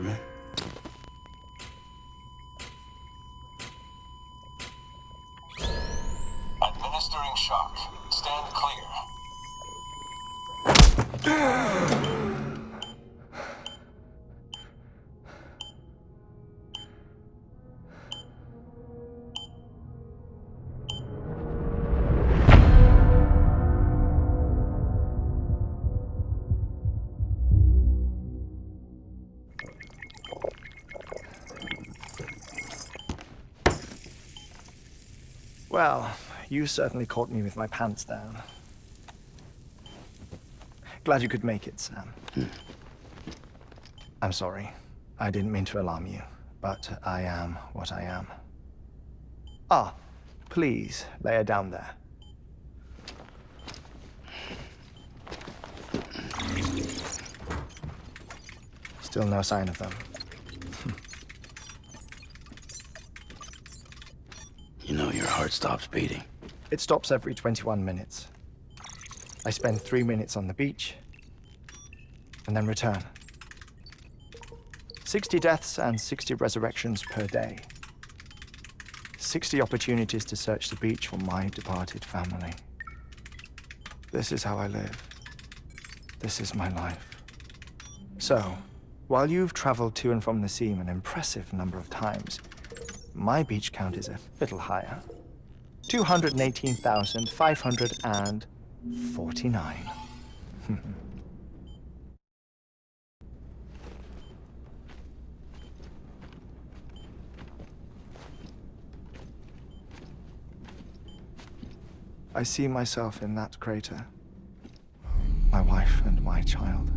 compartment. Administering shock. Stand clear. Well, you certainly caught me with my pants down. Glad you could make it, Sam. I'm sorry. I didn't mean to alarm you, but I am what I am. Ah, please lay her down there. Still no sign of them. You know your heart stops beating. It stops every 21 minutes. I spend 3 minutes on the beach, and then return. 60 deaths and 60 resurrections per day. 60 opportunities to search the beach for my departed family. This is how I live. This is my life. So, while you've traveled to and from the sea an impressive number of times, my beach count is a little higher. 218,549. I see myself in that crater. My wife and my child.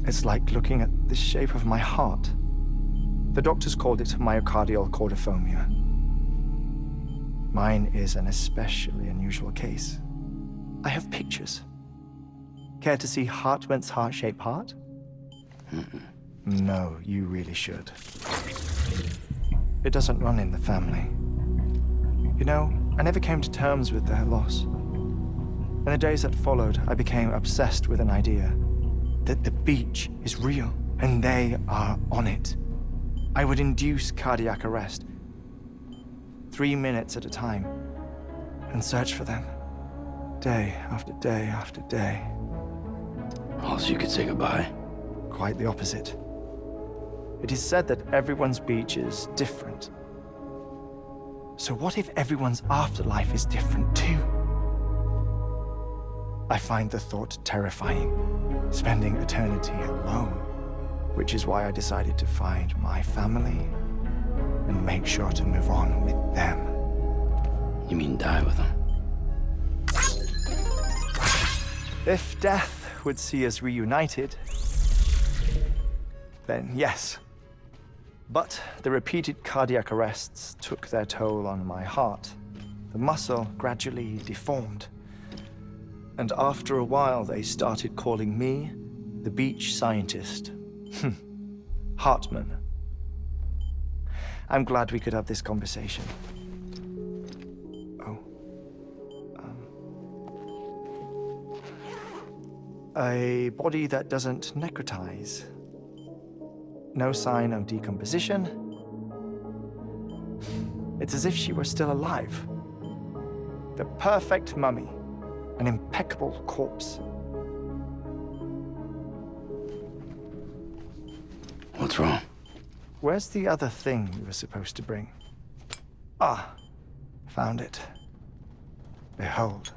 It's like looking at the shape of my heart. The doctors called it myocardial chordophobia. Mine is an especially unusual case. I have pictures. Care to see Hartman's heart-shaped heart? No, you really should. It doesn't run in the family. You know, I never came to terms with their loss. In the days that followed, I became obsessed with an idea that the beach is real and they are on it. I would induce cardiac arrest, 3 minutes at a time, and search for them, day after day after day. Also, you could say goodbye. Quite the opposite. It is said that everyone's beach is different. So what if everyone's afterlife is different too? I find the thought terrifying, spending eternity alone. Which is why I decided to find my family and make sure to move on with them. You mean die with them? If death would see us reunited, then yes. But the repeated cardiac arrests took their toll on my heart. The muscle gradually deformed. And after a while, they started calling me the beach scientist. Hartman. I'm glad we could have this conversation. Oh. A body that doesn't necrotize. No sign of decomposition. It's as if she were still alive. The perfect mummy. An impeccable corpse. What's wrong? Where's the other thing you were supposed to bring? Ah, found it. Behold.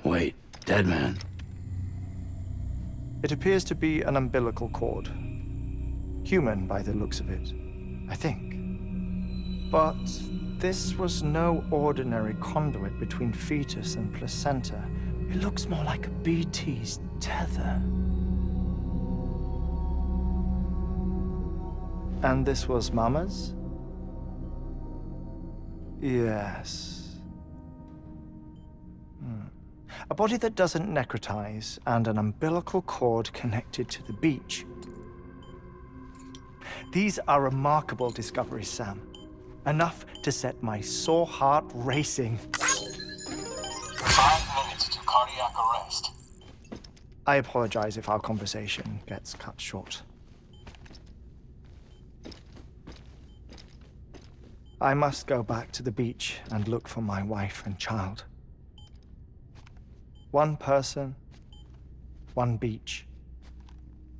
Wait, dead man. It appears to be an umbilical cord. Human by the looks of it, I think. But this was no ordinary conduit between fetus and placenta. It looks more like a BT's tether. And this was Mama's? Yes. A body that doesn't necrotize and an umbilical cord connected to the beach. These are remarkable discoveries, Sam. Enough to set my sore heart racing. 5 minutes to cardiac arrest. I apologize if our conversation gets cut short. I must go back to the beach and look for my wife and child. One person, one beach.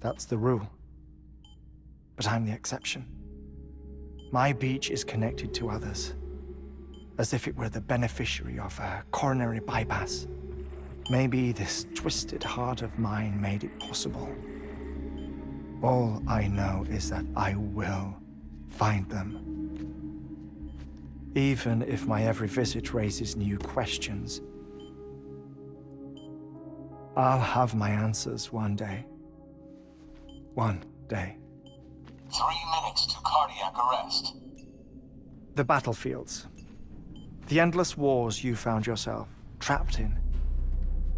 That's the rule. But I'm the exception. My beach is connected to others, as if it were the beneficiary of a coronary bypass. Maybe this twisted heart of mine made it possible. All I know is that I will find them. Even if my every visit raises new questions, I'll have my answers one day. One day. 3 minutes to cardiac arrest. The battlefields. The endless wars you found yourself trapped in.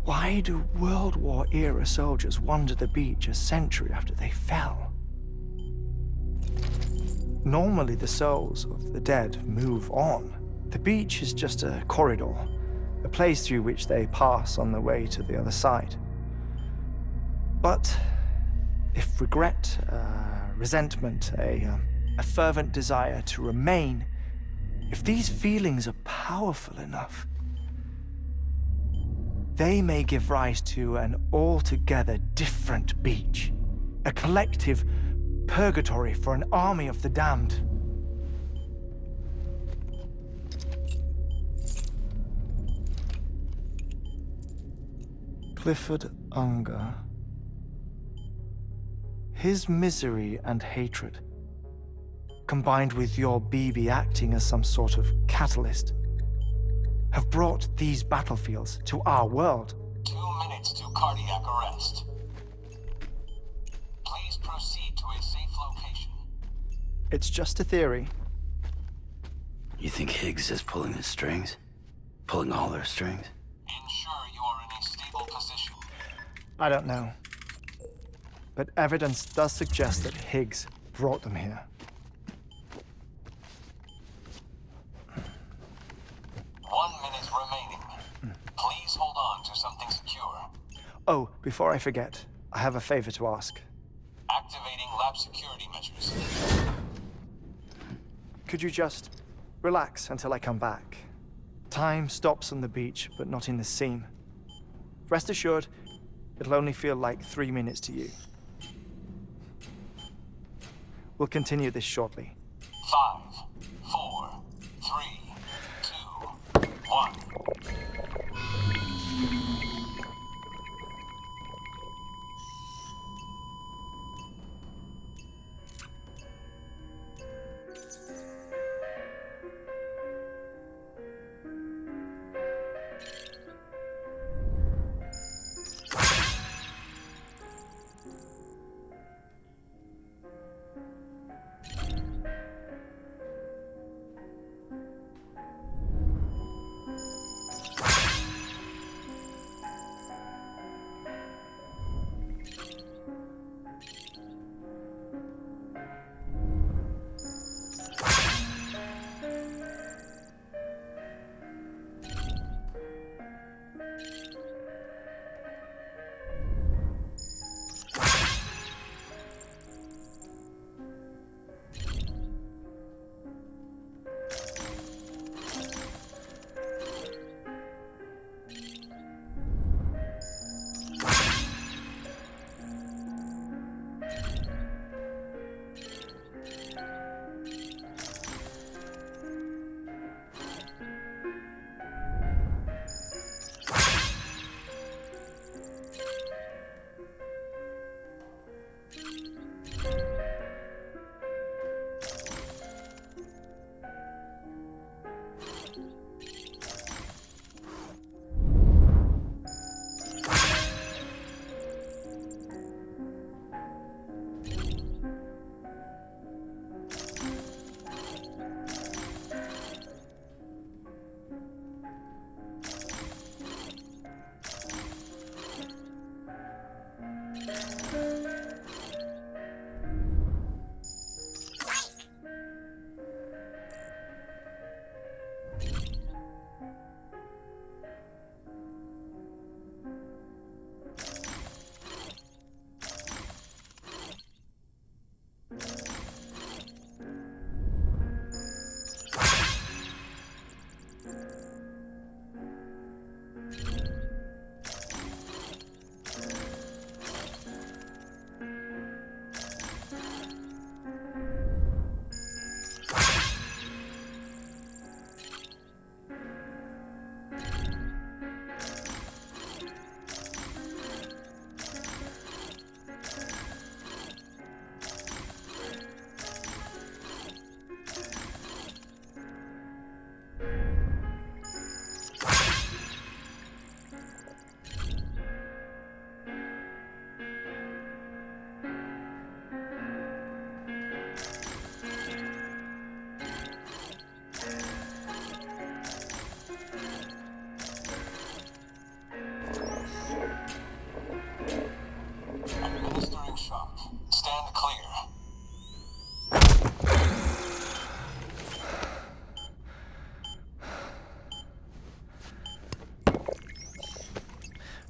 Why do World War-era soldiers wander the beach a century after they fell? Normally, the souls of the dead move on. The beach is just a corridor, a place through which they pass on the way to the other side. But if regret, resentment, a fervent desire to remain, if these feelings are powerful enough, they may give rise to an altogether different beach, a collective purgatory for an army of the damned. Clifford Unger. His misery and hatred, combined with your BB acting as some sort of catalyst, have brought these battlefields to our world. 2 minutes to cardiac arrest. Please proceed to a safe location. It's just a theory. You think Higgs is pulling the strings? Pulling all their strings? Ensure you are in a stable position. I don't know. But evidence does suggest that Higgs brought them here. 1 minute remaining. Please hold on to something secure. Oh, before I forget, I have a favor to ask. Activating lab security measures. Could you just relax until I come back? Time stops on the beach, but not in the scene. Rest assured, it'll only feel like 3 minutes to you. We'll continue this shortly. 5, 4, 3, 2, 1.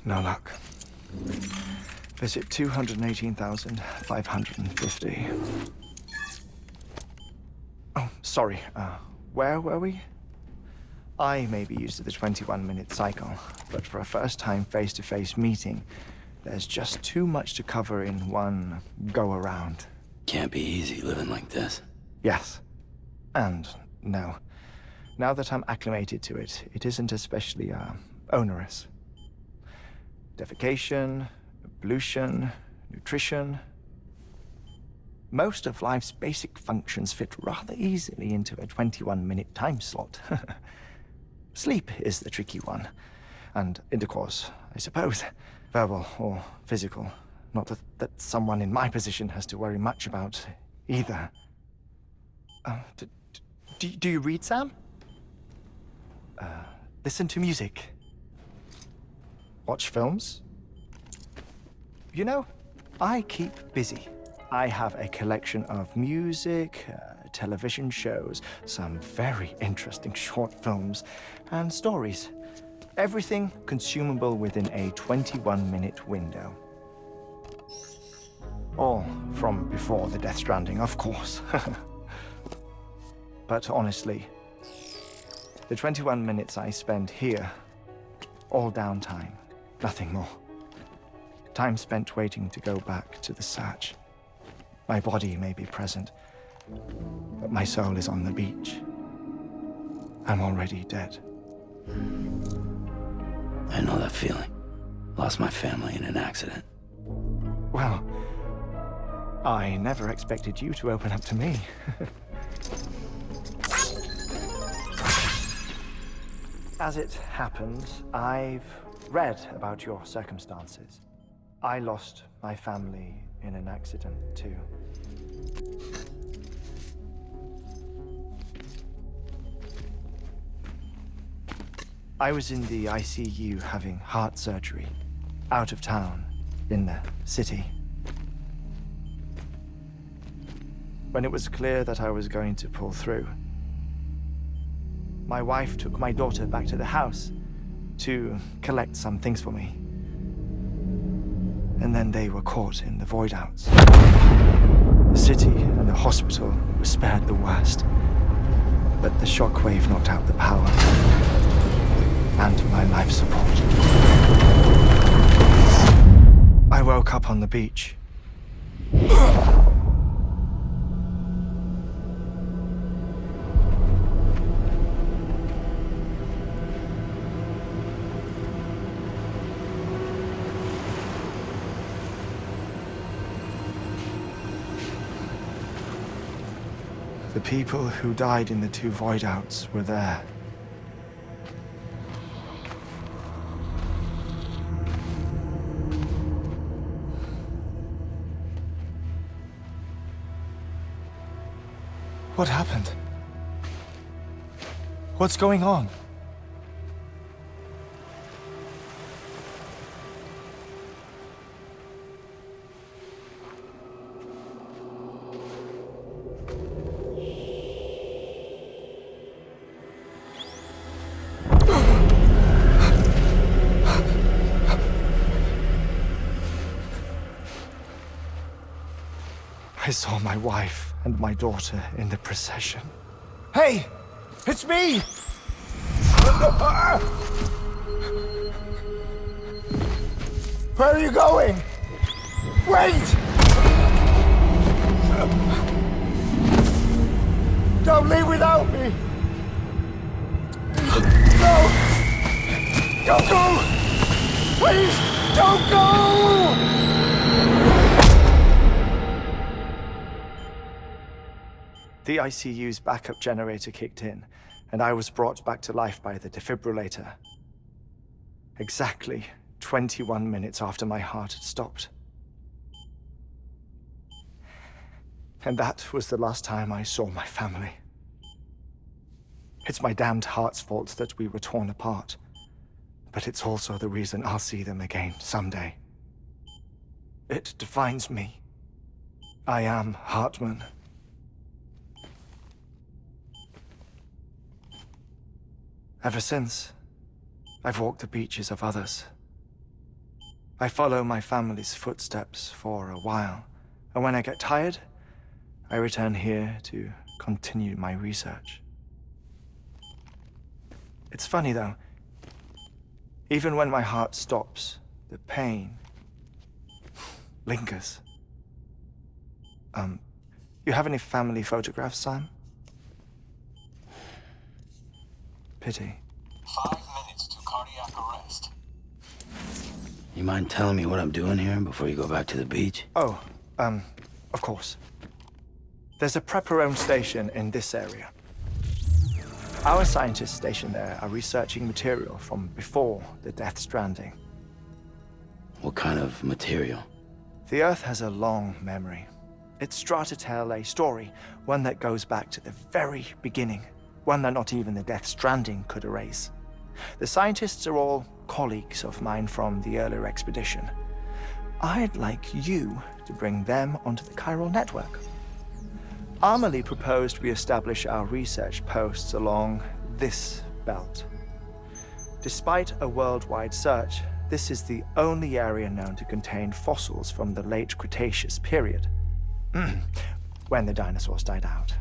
No luck. Visit 218,550. Oh, sorry. Where were we? I may be used to the 21-minute cycle, but for a first-time face-to-face meeting, there's just too much to cover in one go-around. Can't be easy living like this. Yes. And no. Now that I'm acclimated to it, it isn't especially, onerous. Defecation, pollution, nutrition. Most of life's basic functions fit rather easily into a 21-minute time slot. Sleep is the tricky one. And intercourse, I suppose. Verbal or physical. Not that someone in my position has to worry much about either. Do you read, Sam? Listen to music. Watch films? You know, I keep busy. I have a collection of music, television shows, some very interesting short films, and stories. Everything consumable within a 21-minute window. All from before the Death Stranding, of course. But honestly, the 21 minutes I spend here, all downtime, nothing more. Time spent waiting to go back to the search. My body may be present, but my soul is on the beach. I'm already dead. I know that feeling. Lost my family in an accident. Well, I never expected you to open up to me. As it happens, I've read about your circumstances. I lost my family in an accident, too. I was in the ICU having heart surgery, out of town, in the city. When it was clear that I was going to pull through, my wife took my daughter back to the house to collect some things for me. And then they were caught in the void-outs. The city and the hospital were spared the worst, but the shockwave knocked out the power and my life support. I woke up on the beach. The people who died in the two void-outs were there. What happened? What's going on? I saw my wife and my daughter in the procession. Hey! It's me! Where are you going? Wait! Don't leave without me! No! Don't go! Please, don't go! The ICU's backup generator kicked in, and I was brought back to life by the defibrillator. Exactly 21 minutes after my heart had stopped. And that was the last time I saw my family. It's my damned heart's fault that we were torn apart, but it's also the reason I'll see them again someday. It defines me. I am Hartman. Ever since, I've walked the beaches of others, I follow my family's footsteps for a while, and when I get tired, I return here to continue my research. It's funny though, even when my heart stops, the pain lingers. You have any family photographs, Sam? Pity. 5 minutes to cardiac arrest. You mind telling me what I'm doing here before you go back to the beach? Oh, of course. There's a Prepperone station in this area. Our scientists stationed there are researching material from before the Death Stranding. What kind of material? The Earth has a long memory. It's trying to tell a story, one that goes back to the very beginning, one that not even the Death Stranding could erase. The scientists are all colleagues of mine from the earlier expedition. I'd like you to bring them onto the chiral network. Amelie proposed we establish our research posts along this belt. Despite a worldwide search, this is the only area known to contain fossils from the late Cretaceous period, when the dinosaurs died out.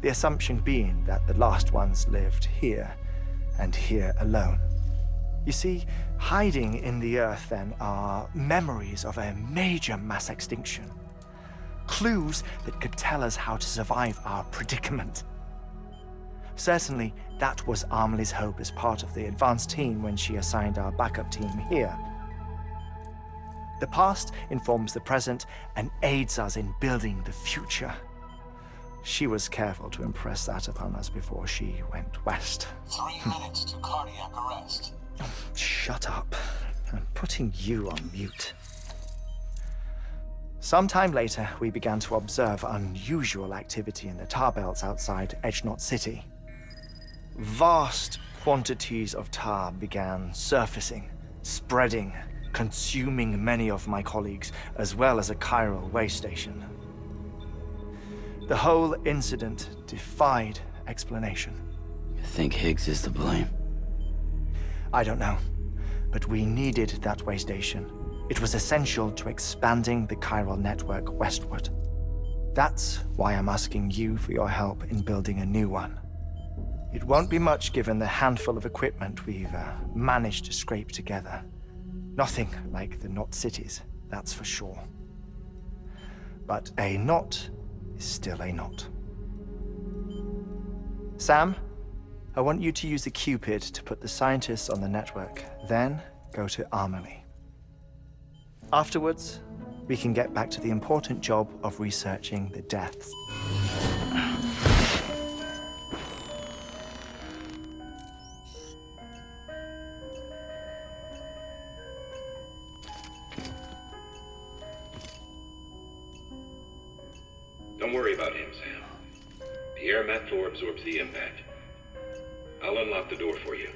The assumption being that the last ones lived here, and here alone. You see, hiding in the Earth then are memories of a major mass extinction. Clues that could tell us how to survive our predicament. Certainly, that was Amelie's hope as part of the advanced team when she assigned our backup team here. The past informs the present and aids us in building the future. She was careful to impress that upon us before she went west. 3 minutes to cardiac arrest. Shut up. I'm putting you on mute. Sometime later, we began to observe unusual activity in the tar belts outside Edgenot City. Vast quantities of tar began surfacing, spreading, consuming many of my colleagues, as well as a chiral way station. The whole incident defied explanation. You think Higgs is to blame? I don't know, but we needed that way station. It was essential to expanding the chiral network westward. That's why I'm asking you for your help in building a new one. It won't be much given the handful of equipment we've managed to scrape together. Nothing like the knot cities, that's for sure. But a knot is still a knot. Sam, I want you to use the Cupid to put the scientists on the network, then go to Amelie. Afterwards, we can get back to the important job of researching the deaths. Don't worry about him, Sam. The air mat floor absorbs the impact. I'll unlock the door for you.